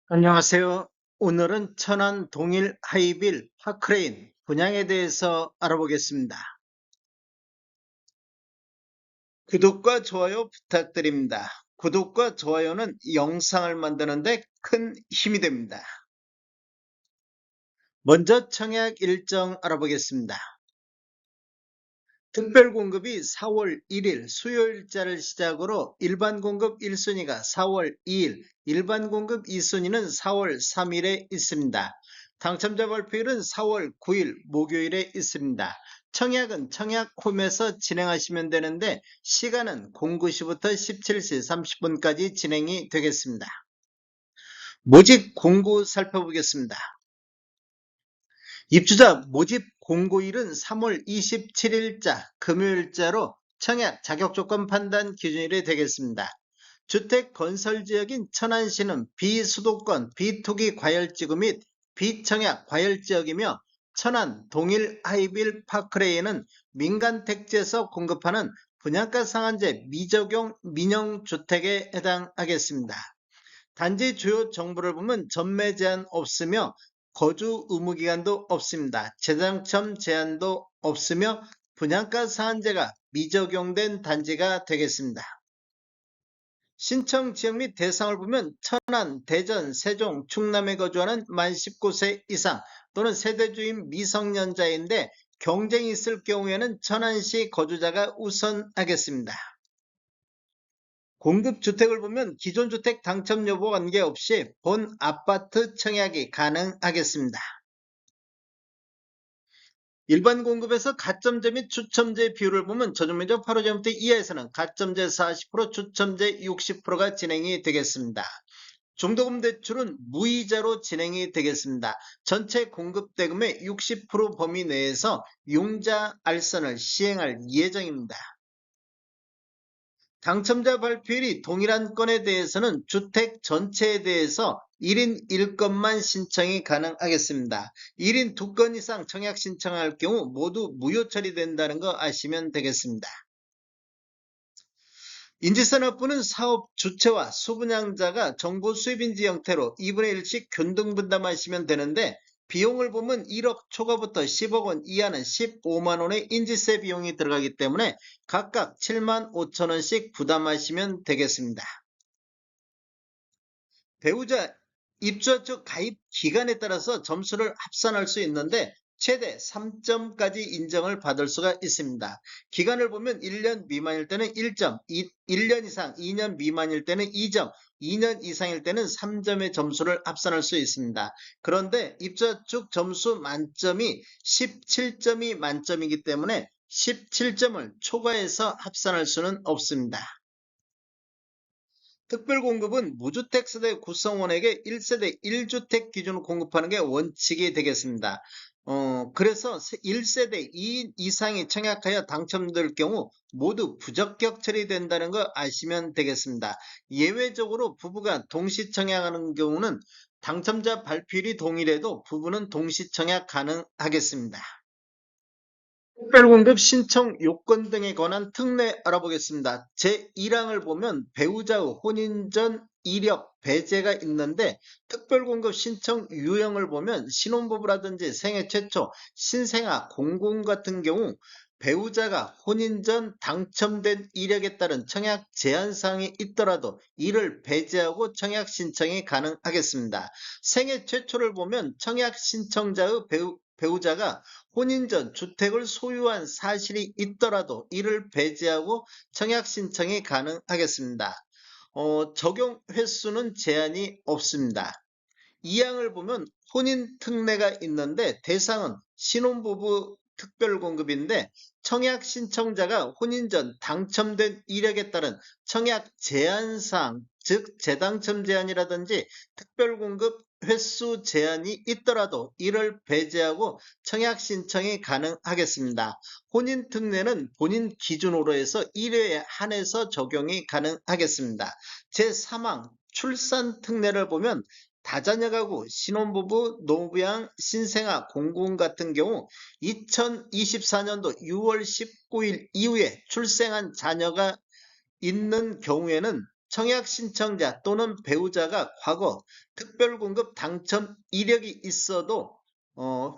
안녕하세요. 오늘은 천안 동일 하이빌 파크레인 분양에 대해서 알아보겠습니다. 구독과 좋아요 부탁드립니다. 구독과 좋아요는 영상을 만드는데 큰 힘이 됩니다. 먼저 청약 일정 알아보겠습니다. 특별공급이 4월 1일 수요일자를 시작으로 일반공급 1순위가 4월 2일, 일반공급 2순위는 4월 3일에 있습니다. 당첨자 발표일은 4월 9일 목요일에 있습니다. 청약은 청약홈에서 진행하시면 되는데 시간은 09시부터 17시 30분까지 진행이 되겠습니다. 모집 공고 살펴보겠습니다. 입주자 모집 공고일은 3월 27일자 금요일자로 청약 자격조건 판단 기준일이 되겠습니다. 주택 건설 지역인 천안시는 비수도권 비투기 과열지구 및 비청약 과열지역이며 천안 동일 하이빌 파크레이는 민간택지에서 공급하는 분양가 상한제 미적용 민영주택에 해당하겠습니다. 단지 주요 정보를 보면 전매 제한 없으며 거주 의무 기간도 없습니다. 재당첨 제한도 없으며 분양가 상한제가 미적용된 단지가 되겠습니다. 신청 지역 및 대상을 보면 천안, 대전, 세종, 충남에 거주하는 만 19세 이상 또는 세대주인 미성년자인데 경쟁이 있을 경우에는 천안시 거주자가 우선하겠습니다. 공급주택을 보면 기존 주택 당첨 여부 관계없이 본 아파트 청약이 가능하겠습니다. 일반 공급에서 가점제 및 추첨제 비율을 보면 저중면적 8호제곱미터 이하에서는 가점제 40%, 추첨제 60%가 진행이 되겠습니다. 중도금 대출은 무이자로 진행이 되겠습니다. 전체 공급대금의 60% 범위 내에서 융자 알선을 시행할 예정입니다. 당첨자 발표일이 동일한 건에 대해서는 주택 전체에 대해서 1인 1건만 신청이 가능하겠습니다. 1인 2건 이상 청약 신청할 경우 모두 무효 처리된다는 거 아시면 되겠습니다. 인지산업부는 사업 주체와 수분양자가 정보 수입인지 형태로 2분의 1씩 균등분담하시면 되는데 비용을 보면 1억 초과부터 10억 원 이하는 15만 원의 인지세 비용이 들어가기 때문에 각각 7만 5천 원씩 부담하시면 되겠습니다. 배우자 입주자 측 가입 기간에 따라서 점수를 합산할 수 있는데 최대 3점까지 인정을 받을 수가 있습니다. 기간을 보면 1년 미만일 때는 1점, 1년 이상 2년 미만일 때는 2점, 2년 이상일 때는 3점의 점수를 합산할 수 있습니다. 그런데 입주자 측 점수 만점이 17점이 만점이기 때문에 17점을 초과해서 합산할 수는 없습니다. 특별공급은 무주택 세대 구성원에게 1세대 1주택 기준으로 공급하는 게 원칙이 되겠습니다. 그래서 1세대 2인 이상이 청약하여 당첨될 경우 모두 부적격 처리된다는 거 아시면 되겠습니다. 예외적으로 부부가 동시 청약하는 경우는 당첨자 발표일이 동일해도 부부는 동시 청약 가능하겠습니다. 특별공급 신청 요건 등에 관한 특례 알아보겠습니다. 제1항을 보면 배우자의 혼인 전 이력 배제가 있는데 특별공급 신청 유형을 보면 신혼부부라든지 생애 최초 신생아 공공 같은 경우 배우자가 혼인 전 당첨된 이력에 따른 청약 제한사항이 있더라도 이를 배제하고 청약 신청이 가능하겠습니다. 생애 최초를 보면 청약 신청자의 배우자가 혼인 전 주택을 소유한 사실이 있더라도 이를 배제하고 청약 신청이 가능하겠습니다. 적용 횟수는 제한이 없습니다. 이 항을 보면 혼인 특례가 있는데 대상은 신혼부부 특별공급인데 청약 신청자가 혼인 전 당첨된 이력에 따른 청약 제한사항, 즉 재당첨 제한이라든지 특별공급 횟수 제한이 있더라도 이를 배제하고 청약 신청이 가능하겠습니다. 혼인 특례는 본인 기준으로 해서 1회에 한해서 적용이 가능하겠습니다. 제3항 출산 특례를 보면 다자녀 가구, 신혼부부, 노부양, 신생아, 공공 같은 경우 2024년도 6월 19일 이후에 출생한 자녀가 있는 경우에는 청약 신청자 또는 배우자가 과거 특별공급 당첨 이력이 있어도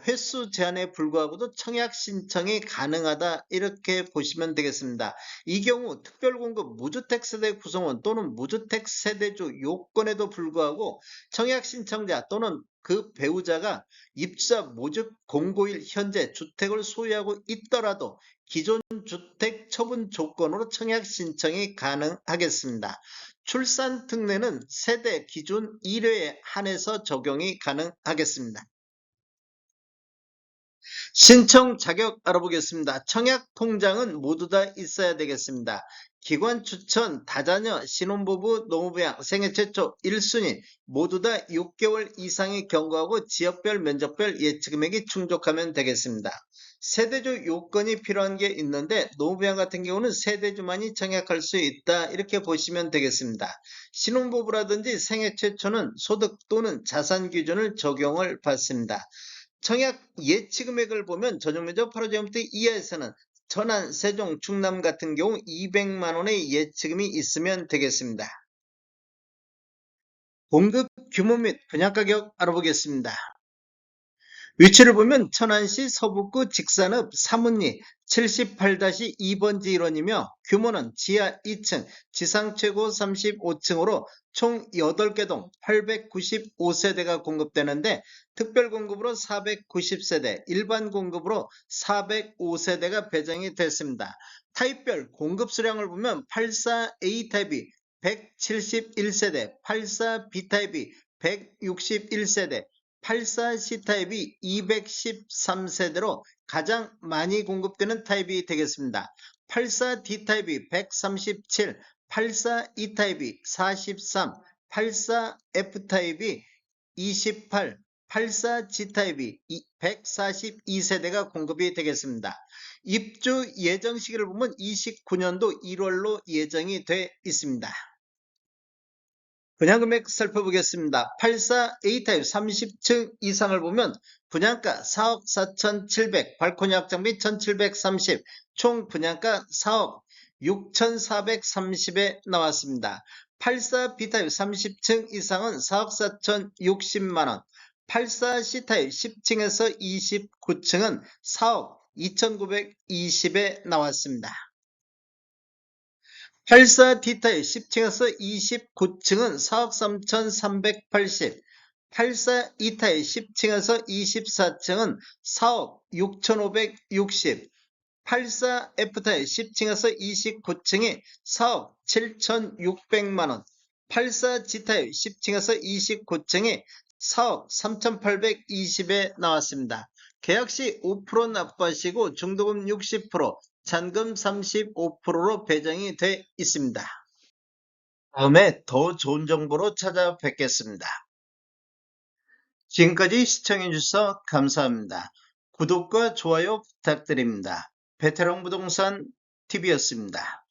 횟수 제한에 불구하고도 청약 신청이 가능하다 이렇게 보시면 되겠습니다. 이 경우 특별공급 무주택 세대 구성원 또는 무주택 세대주 요건에도 불구하고 청약 신청자 또는 그 배우자가 입주자 모집 공고일 현재 주택을 소유하고 있더라도 기존 주택 처분 조건으로 청약 신청이 가능하겠습니다. 출산 특례는 세대 기준 1회에 한해서 적용이 가능하겠습니다. 신청 자격 알아보겠습니다. 청약 통장은 모두 다 있어야 되겠습니다. 기관 추천, 다자녀, 신혼부부, 노무부양, 생애 최초 1순위 모두 다 6개월 이상의 경과하고 지역별 면적별 예치금액이 충족하면 되겠습니다. 세대주 요건이 필요한 게 있는데 노무부양 같은 경우는 세대주만이 청약할 수 있다 이렇게 보시면 되겠습니다. 신혼부부라든지 생애 최초는 소득 또는 자산 기준을 적용을 받습니다. 청약 예치금액을 보면 전용면적 8호제곱미터 이하에서는 전안, 세종, 충남 같은 경우 200만 원의 예치금이 있으면 되겠습니다. 공급 규모 및 분양가격 알아보겠습니다. 위치를 보면 천안시 서북구 직산읍 사문리 78-2번지 일원이며 규모는 지하 2층, 지상 최고 35층으로 총 8개 동 895세대가 공급되는데 특별공급으로 490세대, 일반 공급으로 405세대가 배정이 됐습니다. 타입별 공급 수량을 보면 84A타입이 171세대, 84B타입이 161세대, 84C타입이 213세대로 가장 많이 공급되는 타입이 되겠습니다. 84D타입이 137, 84E타입이 43, 84F타입이 28, 84G타입이 142세대가 공급이 되겠습니다. 입주 예정 시기를 보면 29년도 1월로 예정이 돼 있습니다. 분양금액 살펴보겠습니다. 84A타입 30층 이상을 보면 분양가 4억 4,700, 발코니 확장비 1,730, 총 분양가 4억 6,430에 나왔습니다. 84B타입 30층 이상은 4억 4,060만원, 84C타입 10층에서 29층은 4억 2,920에 나왔습니다. 84D타입 10층에서 29층은 4억 3,380, 84E타입 10층에서 24층은 4억 6,560, 84F타입 10층에서 29층이 4억 7,600만원, 84G타입 10층에서 29층이 4억 3,820에 나왔습니다. 계약시 5% 납부하시고 중도금 60%, 잔금 35%로 배정이 돼 있습니다. 다음에 더 좋은 정보로 찾아뵙겠습니다. 지금까지 시청해 주셔서 감사합니다. 구독과 좋아요 부탁드립니다. 베테랑 부동산 TV였습니다.